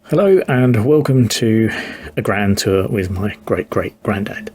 Hello and welcome to a grand tour with my great great granddad.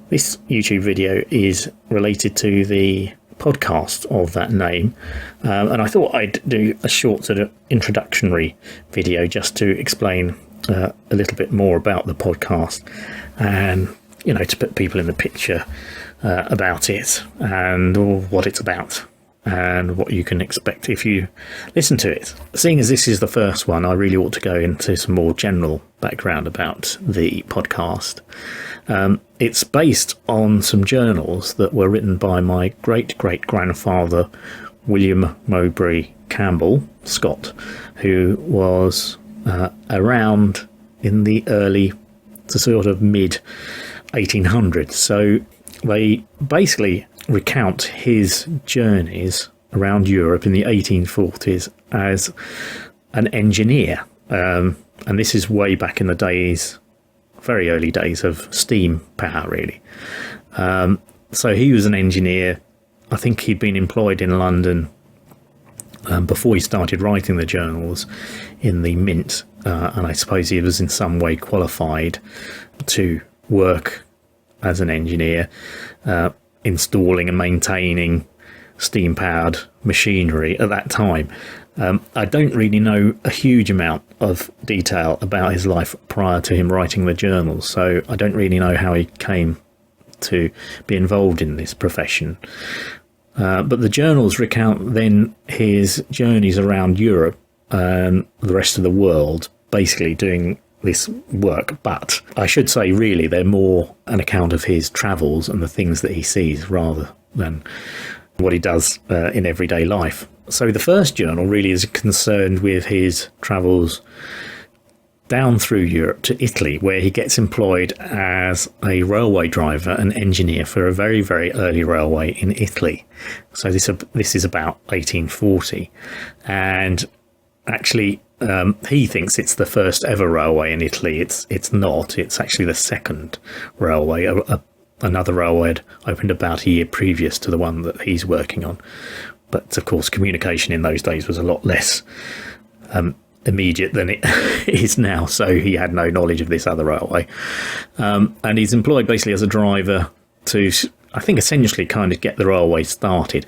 This YouTube video is related to the podcast of that name, and I thought I'd do a short sort of introductory video just to explain a little bit more about the podcast and, you know, to put people in the picture about it and what it's about and what you can expect if you listen to it. Seeing as this is the first one, I really ought to go into some more general background about the podcast. It's based on some journals that were written by my great-great-grandfather, William Mowbray Campbell Scott, who was around in the early to sort of mid 1800s. So they basically recount his journeys around Europe in the 1840s as an engineer, and this is way back in the days, very early days of steam power really. So he was an engineer. I think he'd been employed in London before he started writing the journals in the Mint, and I suppose he was in some way qualified to work as an engineer, installing and maintaining steam-powered machinery at that time. I don't really know a huge amount of detail about his life prior to him writing the journals, so I don't really know how he came to be involved in this profession. But the journals recount then his journeys around Europe and the rest of the world, basically doing this work, but I should say really they're more an account of his travels and the things that he sees rather than what he does in everyday life. So the first journal really is concerned with his travels down through Europe to Italy, where he gets employed as a railway driver and engineer for a very, very early railway in Italy. So this is about 1840, and actually he thinks it's the first ever railway in Italy. It's not. It's actually the second railway. Another railway had opened about a year previous to the one that he's working on. But of course, communication in those days was a lot less immediate than it is now. So he had no knowledge of this other railway. And he's employed basically as a driver to, I think, essentially kind of get the railway started.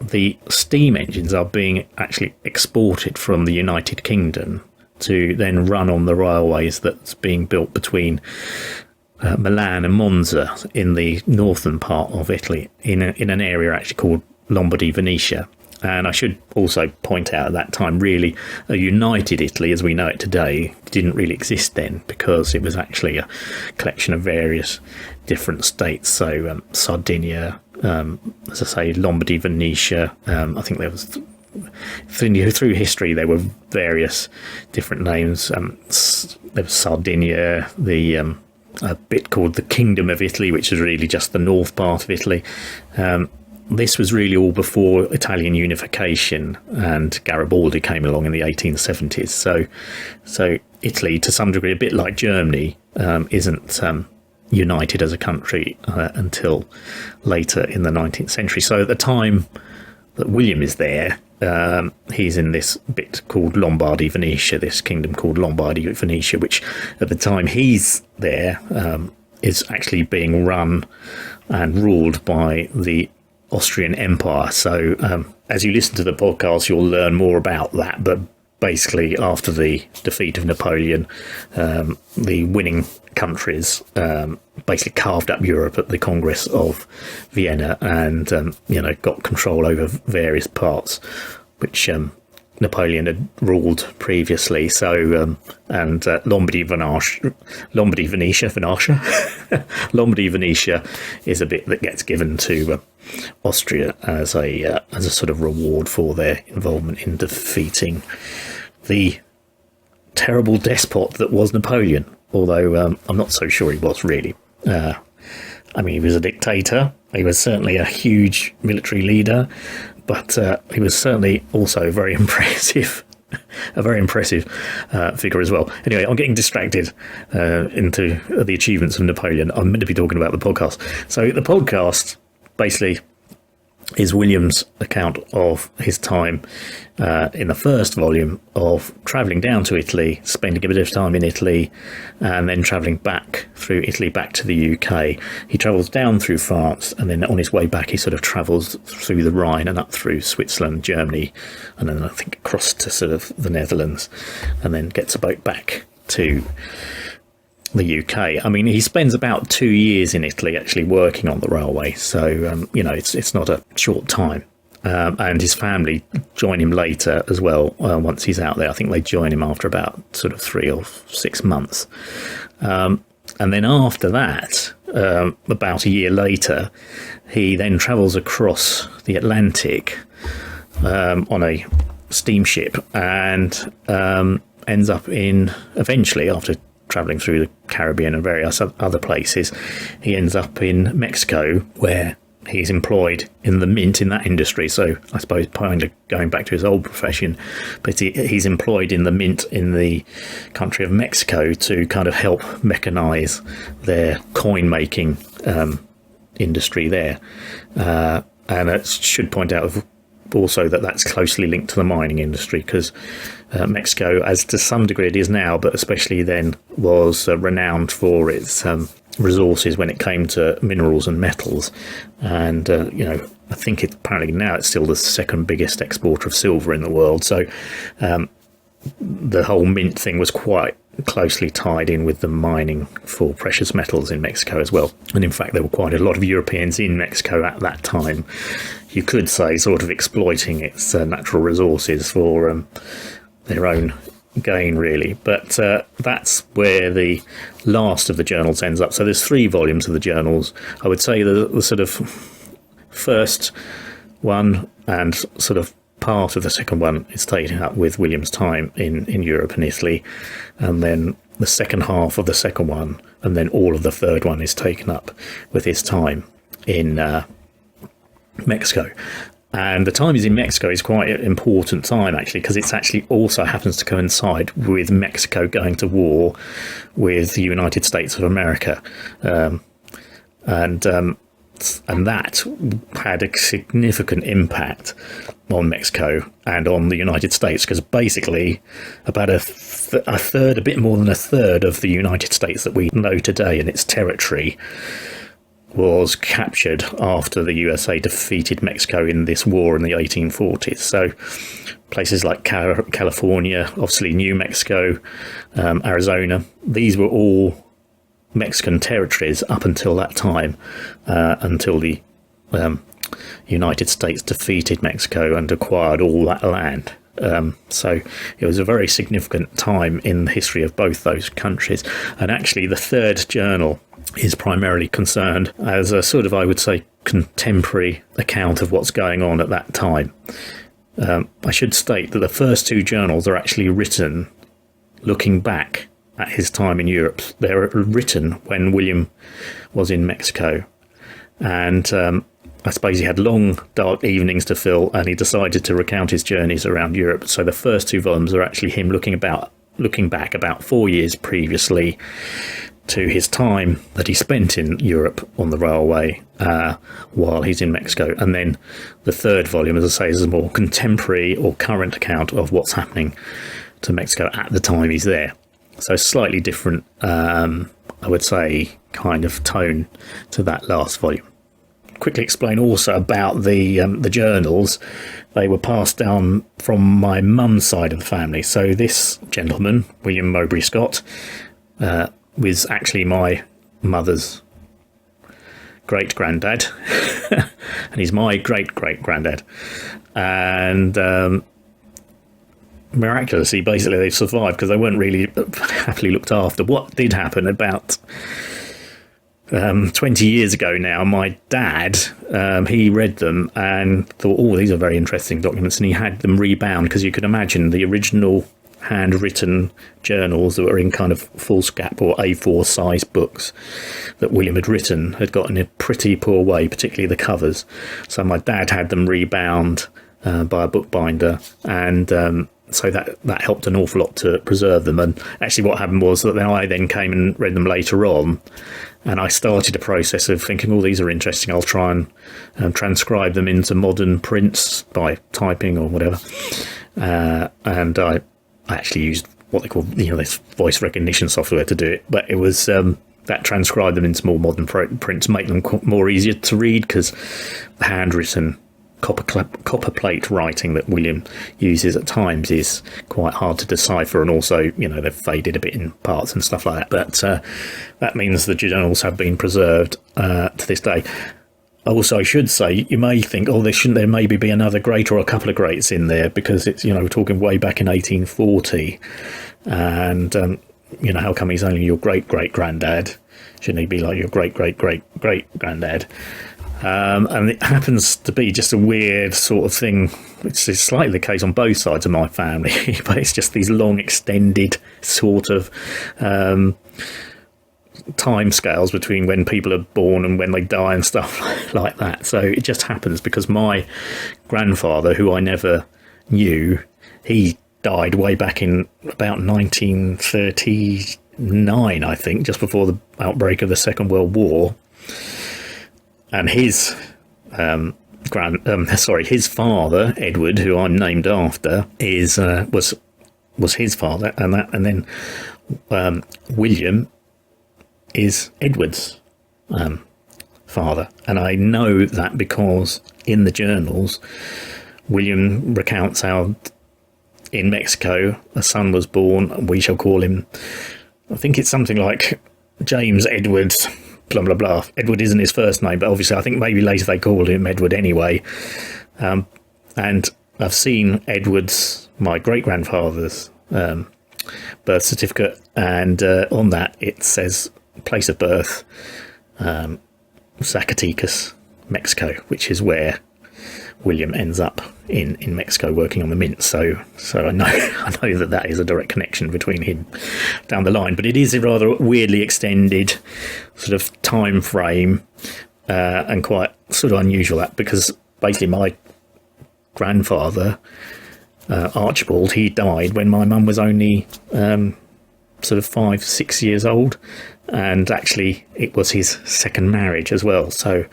The steam engines are being actually exported from the United Kingdom to then run on the railways that's being built between Milan and Monza in the northern part of Italy, in an area actually called Lombardy Venetia. And I should also point out at that time, really, a united Italy as we know it today didn't really exist then, because it was actually a collection of various different states. So Sardinia, as I say, Lombardy, Venetia. I think there was, through history, there were various different names. There was Sardinia, a bit called the Kingdom of Italy, which is really just the north part of Italy. This was really all before Italian unification, and Garibaldi came along in the 1870s. So Italy, to some degree, a bit like Germany, isn't united as a country until later in the 19th century. So at the time that William is there, he's in this bit called Lombardy Venetia, this kingdom called Lombardy Venetia, which at the time he's there is actually being run and ruled by the Austrian Empire. So as you listen to the podcast, you'll learn more about that. But basically, after the defeat of Napoleon, the winning countries basically carved up Europe at the Congress of Vienna, and got control over various parts which Napoleon had ruled previously. So Lombardy Venetia is a bit that gets given to Austria as a sort of reward for their involvement in defeating the terrible despot that was Napoleon. Although I'm not so sure he was really. I mean, he was a dictator. He was certainly a huge military leader, but he was certainly also very impressive a very impressive figure as well. Anyway, I'm getting distracted into the achievements of Napoleon. I'm meant to be talking about the podcast. So the podcast basically is William's account of his time in the first volume of travelling down to Italy, spending a bit of time in Italy, and then travelling back through Italy back to the UK. He travels down through France, and then on his way back he sort of travels through the Rhine and up through Switzerland, Germany, and then I think across to sort of the Netherlands, and then gets a boat back to the UK. I mean, he spends about 2 years in Italy actually working on the railway, so it's not a short time. And his family join him later as well. Once he's out there, I think they join him after about sort of 3 or 6 months. And then after that, about a year later, he then travels across the Atlantic on a steamship and ends up eventually, after travelling through the Caribbean and various other places, he ends up in Mexico, where he's employed in the mint in that industry. So I suppose kind of going back to his old profession, but he's employed in the mint in the country of Mexico to kind of help mechanise their coin making industry there. And I should point out also that that's closely linked to the mining industry, because Mexico, as to some degree it is now, but especially then, was renowned for its resources when it came to minerals and metals. And I think apparently now it's still the second biggest exporter of silver in the world. So the whole mint thing was quite closely tied in with the mining for precious metals in Mexico as well. And in fact, there were quite a lot of Europeans in Mexico at that time, you could say, sort of exploiting its natural resources for their own gain, really. But that's where the last of the journals ends up. So there's 3 volumes of the journals. I would say the sort of first one and sort of part of the second one is taken up with William's time in Europe and Italy, and then the second half of the second one, and then all of the third one is taken up with his time in Mexico. And the time he's in Mexico is quite an important time, actually, because it actually also happens to coincide with Mexico going to war with the United States of America. And that had a significant impact on Mexico and on the United States, because basically about a bit more than a third of the United States that we know today and its territory was captured after the USA defeated Mexico in this war in the 1840s. So places like California, obviously New Mexico, Arizona, these were all Mexican territories up until that time, until the United States defeated Mexico and acquired all that land. So it was a very significant time in the history of both those countries. And actually the third journal is primarily concerned as a sort of, I would say, contemporary account of what's going on at that time. I should state that the first 2 journals are actually written looking back at his time in Europe. They're written when William was in Mexico, and I suppose he had long dark evenings to fill, and he decided to recount his journeys around Europe. So the first 2 volumes are actually him looking back about 4 years previously to his time that he spent in Europe on the railway while he's in Mexico. And then the third volume, as I say, is a more contemporary or current account of what's happening to Mexico at the time he's there. So slightly different, I would say, kind of tone to that last volume. Quickly explain also about the journals. They were passed down from my mum's side of the family. So this gentleman, William Mowbray Scott, was actually my mother's great granddad, and he's my great great granddad. And miraculously, basically, they survived because they weren't really happily looked after. What did happen about 20 years ago now, my dad, he read them and thought, oh, these are very interesting documents, and he had them rebound, because you could imagine the original handwritten journals that were in kind of foolscap or A4 size books that William had written had got in a pretty poor way, particularly the covers. So my dad had them rebound by a bookbinder, and So that helped an awful lot to preserve them. And actually what happened was that I then came and read them later on, and I started a process of thinking, oh, these are interesting, I'll try and transcribe them into modern prints by typing or whatever. And I actually used what they call, this voice recognition software to do it, but it was that transcribed them into more modern prints, make them more easier to read, because the handwritten copper plate writing that William uses at times is quite hard to decipher, and also they've faded a bit in parts and stuff like that, but that means the journals have been preserved to this day. Also, I should say, you may think, oh, there maybe be another great or a couple of greats in there, because it's we're talking way back in 1840, and how come he's only your great great granddad? Shouldn't he be like your great great great great granddad? And it happens to be just a weird sort of thing, which is slightly the case on both sides of my family, but it's just these long extended sort of time scales between when people are born and when they die and stuff like that. So it just happens because my grandfather, who I never knew, he died way back in about 1939, I think, just before the outbreak of the Second World War. And his his father, Edward, who I'm named after, was his father, and then William is Edward's father. And I know that because in the journals, William recounts how in Mexico a son was born, and we shall call him, I think it's something like James Edward blah blah blah. Edward isn't his first name, but obviously I think maybe later they called him Edward anyway. And I've seen my great grandfather's birth certificate, and on that it says place of birth Zacatecas, Mexico, which is where William ends up in Mexico working on the mint. So I know that is a direct connection between him down the line. But it is a rather weirdly extended sort of time frame, and quite sort of unusual, that because basically my grandfather, Archibald, he died when my mum was only sort of 5-6 years old, and actually it was his second marriage as well. So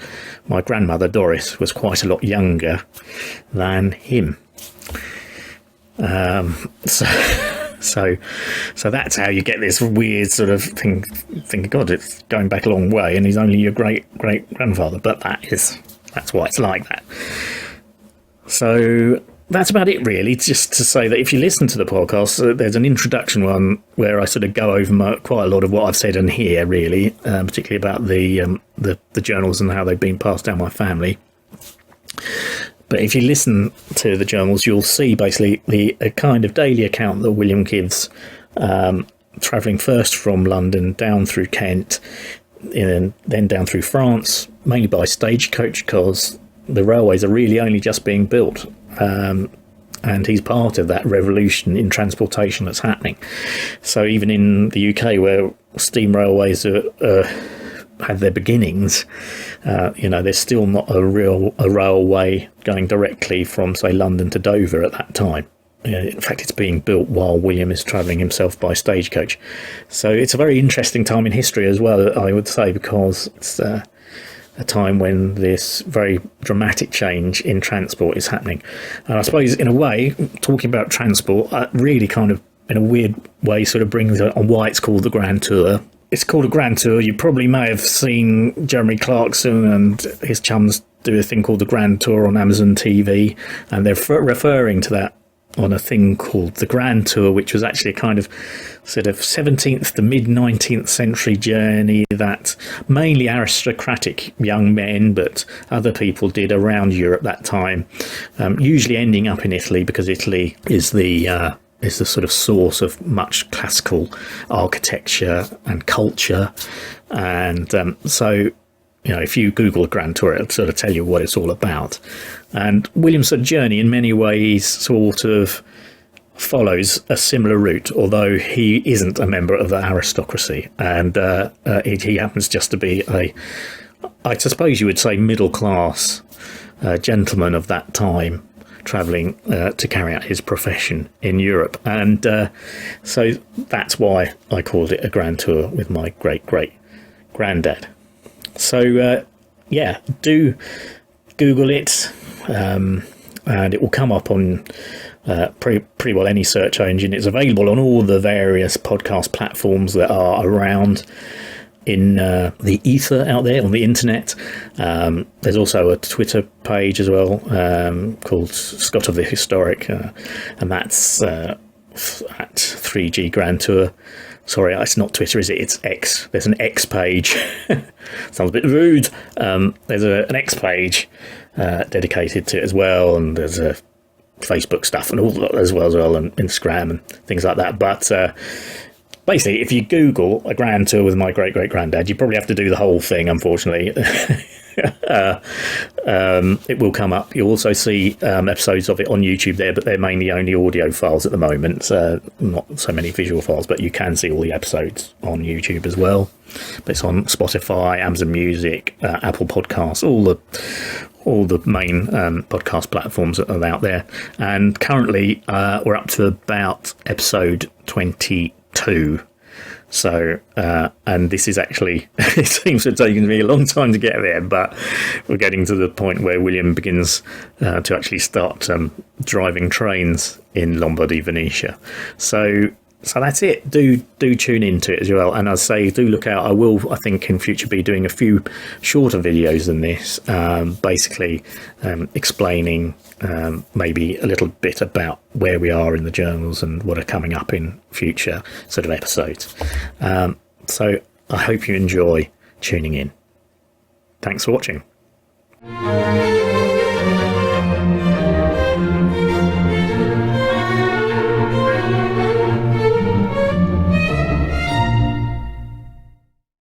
my grandmother Doris was quite a lot younger than him. So that's how you get this weird sort of thing. Thinking, God, it's going back a long way, and he's only your great great grandfather. But that's why it's like that. So that's about it, really. Just to say that if you listen to the podcast, there's an introduction one where I sort of go over quite a lot of what I've said in here, really, particularly about the journals and how they've been passed down my family. But if you listen to the journals, you'll see basically a kind of daily account that William gives, travelling first from London down through Kent, and then down through France, mainly by stagecoach, because the railways are really only just being built. And he's part of that revolution in transportation that's happening. So even in the UK, where steam railways had their beginnings, there's still not a railway going directly from, say, London to Dover at that time. In fact, it's being built while William is travelling himself by stagecoach. So it's a very interesting time in history as well, I would say, because it's a time when this very dramatic change in transport is happening. And I suppose, in a way, talking about transport really kind of, in a weird way, sort of brings on why it's called the Grand Tour. It's called a Grand Tour. You probably may have seen Jeremy Clarkson and his chums do a thing called the Grand Tour on Amazon TV, and they're referring to that on a thing called the Grand Tour, which was actually a kind of sort of 17th to mid-19th century journey that mainly aristocratic young men, but other people did around Europe that time, usually ending up in Italy, because Italy is the sort of source of much classical architecture and culture. And so, if you Google a Grand Tour, it'll sort of tell you what it's all about. And William's journey in many ways sort of follows a similar route, although he isn't a member of the aristocracy. And he happens just to be I suppose you would say, middle-class gentleman of that time, travelling to carry out his profession in Europe. And so that's why I called it a grand tour with my great great granddad. So yeah, do Google it, and it will come up on pretty well any search engine. It's available on all the various podcast platforms that are around in the ether out there on the internet. There's also a Twitter page as well called Scott of the Historic, and that's at 3G Grand Tour. Sorry, it's not Twitter, is it? It's X. There's an X page. Sounds a bit rude. There's an X page dedicated to it as well, and there's a Facebook stuff and all that as well, and Instagram and things like that. But basically, if you Google a grand tour with my great great granddad, you probably have to do the whole thing, unfortunately. It will come up. You'll also see episodes of it on YouTube there, but they're mainly only audio files at the moment, not so many visual files, but you can see all the episodes on YouTube as well. But it's on Spotify, Amazon Music, Apple Podcasts, all the main podcast platforms that are out there. And currently we're up to about episode 22. So, and this is actually, it seems to have taken me a long time to get there, but we're getting to the point where William begins to actually start driving trains in Lombardy, Venetia. So that's it. Do tune into it as well. And I say, do look out. I will, I think, in future be doing a few shorter videos than this, basically explaining maybe a little bit about where we are in the journals and what are coming up in future sort of episodes. So I hope you enjoy tuning in. Thanks for watching.